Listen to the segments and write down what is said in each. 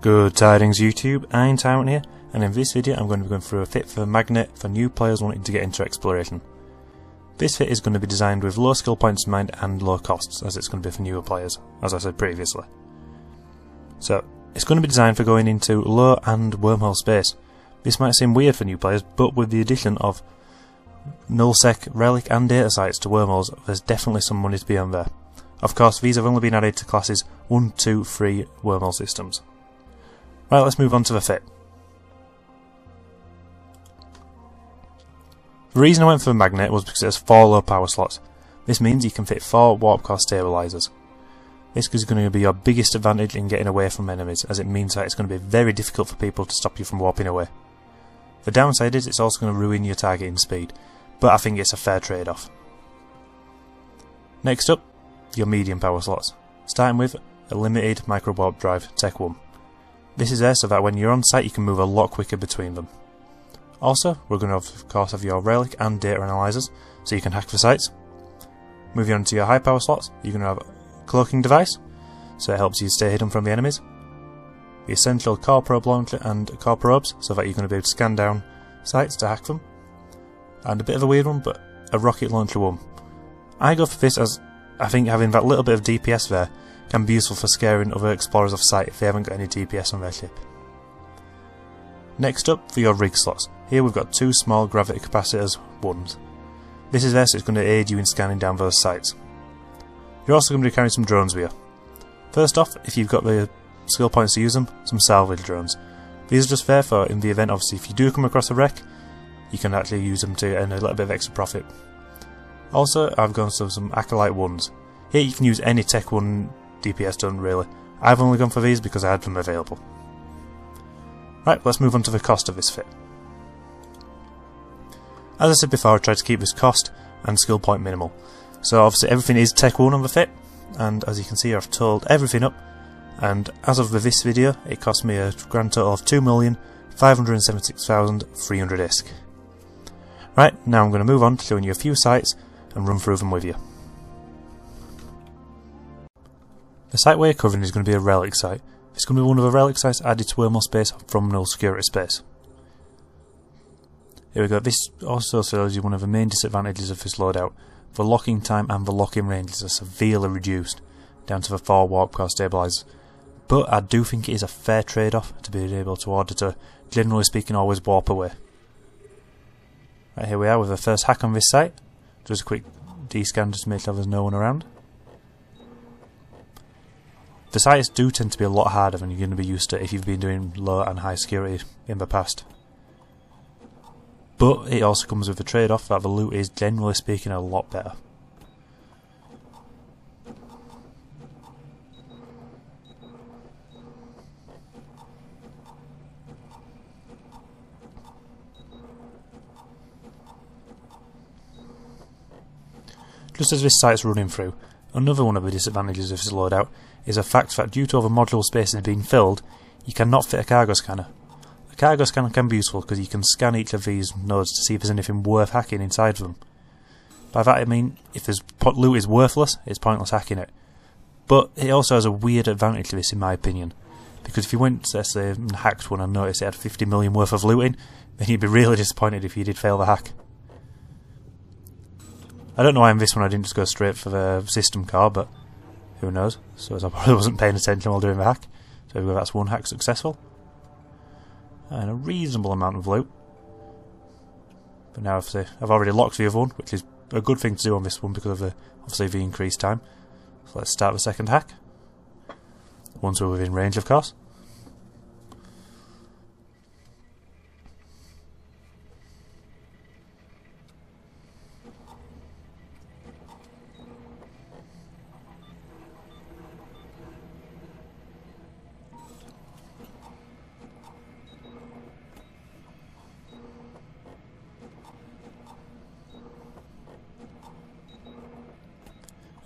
Good tidings YouTube, I'm Tyrant here, and in this video I'm going to be going through a fit for Magnet for new players wanting to get into exploration. This fit is going to be designed with low skill points in mind and low costs, as it's going to be for newer players, as I said previously. So, it's going to be designed for going into low and wormhole space. This might seem weird for new players, but with the addition of nullsec, relic and data sites to wormholes, there's definitely some money to be earned there. Of course, these have only been added to classes 1, 2, 3 wormhole systems. Right, let's move on to the fit. The reason I went for the Magnet was because it has 4 low power slots. This means you can fit 4 warp core stabilizers. This is going to be your biggest advantage in getting away from enemies, as it means that it's going to be very difficult for people to stop you from warping away. The downside is it's also going to ruin your targeting speed, but I think it's a fair trade-off. Next up, your medium power slots, starting with a limited micro warp drive Tech 1. This is there so that when you're on site you can move a lot quicker between them. Also, we're going to of course have your relic and data analyzers, so you can hack the sites. Moving on to your high power slots, you're going to have a cloaking device, so it helps you stay hidden from the enemies. The essential core probe launcher and core probes, so that you're going to be able to scan down sites to hack them. And a bit of a weird one, but a rocket launcher one. I go for this as I think having that little bit of DPS there can be useful for scaring other explorers off site if they haven't got any DPS on their ship. Next up, for your rig slots. Here we've got 2 small gravity capacitors ones. This is there so it's going to aid you in scanning down those sites. You're also going to be carrying some drones with you. First off, if you've got the skill points to use them, some salvage drones. These are just there for in the event, obviously, if you do come across a wreck, you can actually use them to earn a little bit of extra profit. Also, I've gone for some Acolyte ones. Here you can use any Tech 1 DPS done really. I've only gone for these because I had them available. Right, let's move on to the cost of this fit. As I said before, I tried to keep this cost and skill point minimal. So obviously everything is Tech 1 on the fit, and as you can see I've totaled everything up, and as of this video it cost me a grand total of 2,576,300 ISK. Right, now I'm going to move on to showing you a few sites and run through them with you. The site we're covering is going to be a relic site. It's going to be one of the relic sites added to wormhole space from null security space. Here we go, this also shows you one of the main disadvantages of this loadout. The locking time and the lock-in ranges are severely reduced, down to the 4 warp core stabilizers. But I do think it is a fair trade-off to be able to order to, generally speaking, always warp away. Right, here we are with the first hack on this site. Just a quick D-scan just to make sure there's no one around. The sites do tend to be a lot harder than you're going to be used to if you've been doing low and high security in the past. But it also comes with a trade-off that the loot is, generally speaking, a lot better. Just as this site's running through, another one of the disadvantages of this loadout is the fact that due to all the module spaces being filled, you cannot fit a cargo scanner. A cargo scanner can be useful because you can scan each of these nodes to see if there's anything worth hacking inside them. By that I mean, if this loot is worthless, it's pointless hacking it. But it also has a weird advantage to this in my opinion, because if you went, let's say, and hacked one and noticed it had 50 million worth of looting, then you'd be really disappointed if you did fail the hack. I don't know why in this one I didn't just go straight for the system car, but who knows, so as I probably wasn't paying attention while doing the hack. So that's one hack successful. And a reasonable amount of loot. But now I've already locked the other one, which is a good thing to do on this one because of obviously the increased time. So let's start the second hack. Once we're within range, of course.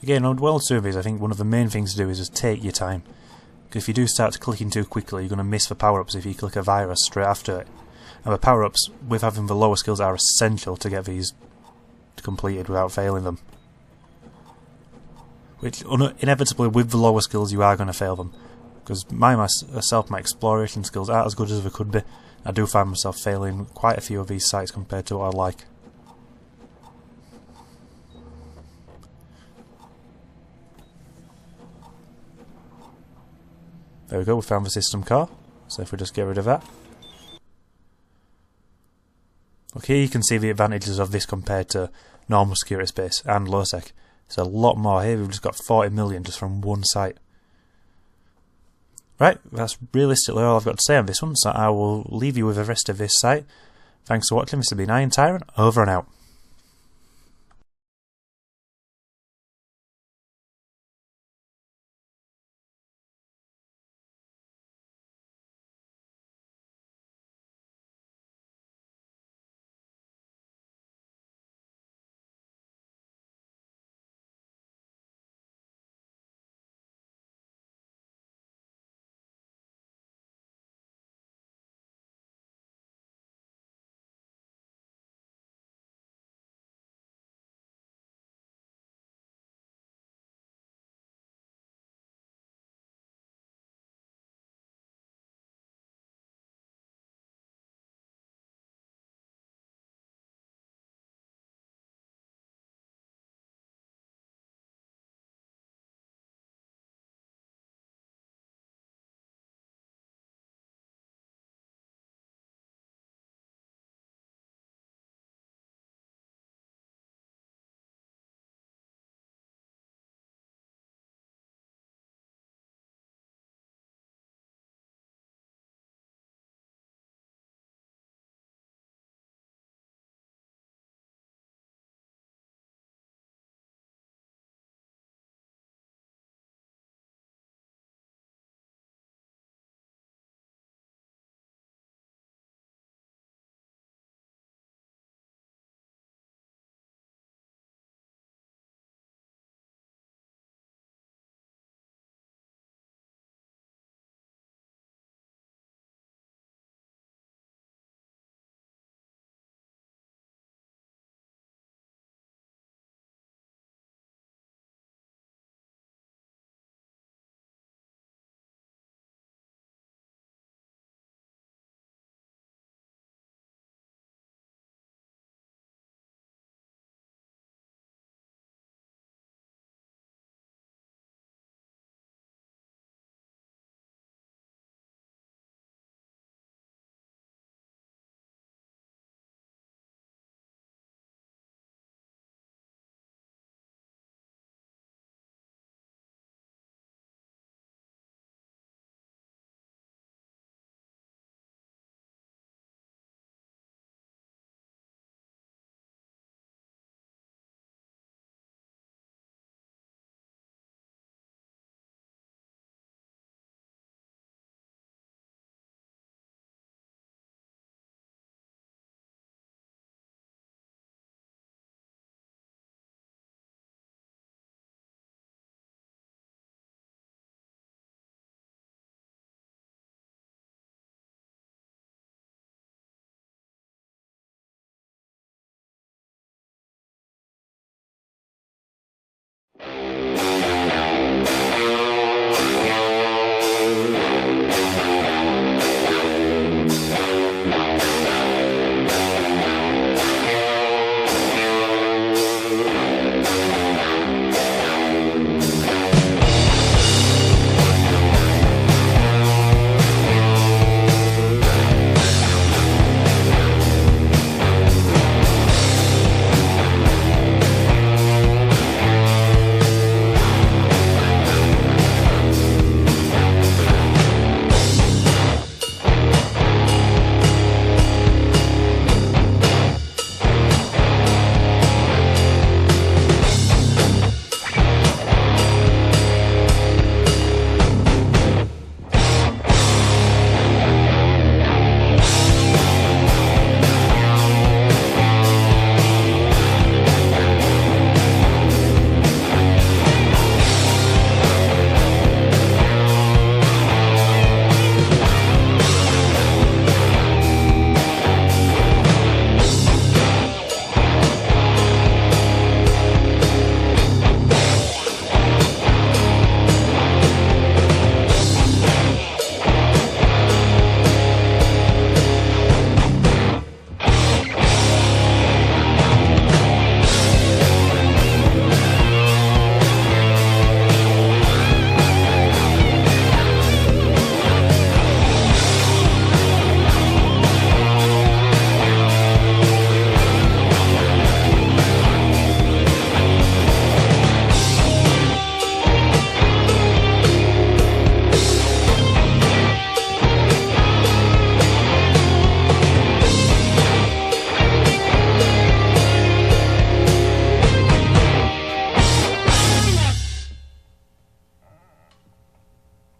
Again, on World Surveys, I think one of the main things to do is just take your time. Because if you do start clicking too quickly, you're going to miss the power-ups if you click a virus straight after it. And the power-ups, with having the lower skills, are essential to get these completed without failing them. Which, inevitably, with the lower skills, you are going to fail them. because myself, my exploration skills aren't as good as they could be. I do find myself failing quite a few of these sites compared to what I like. There we go, we found the system core, so if we just get rid of that. Okay, you can see the advantages of this compared to normal security space and low-sec. There's a lot more here, we've just got 40 million just from one site. Right, that's realistically all I've got to say on this one, so I will leave you with the rest of this site. Thanks for watching, this has been Iron Tyrant, over and out.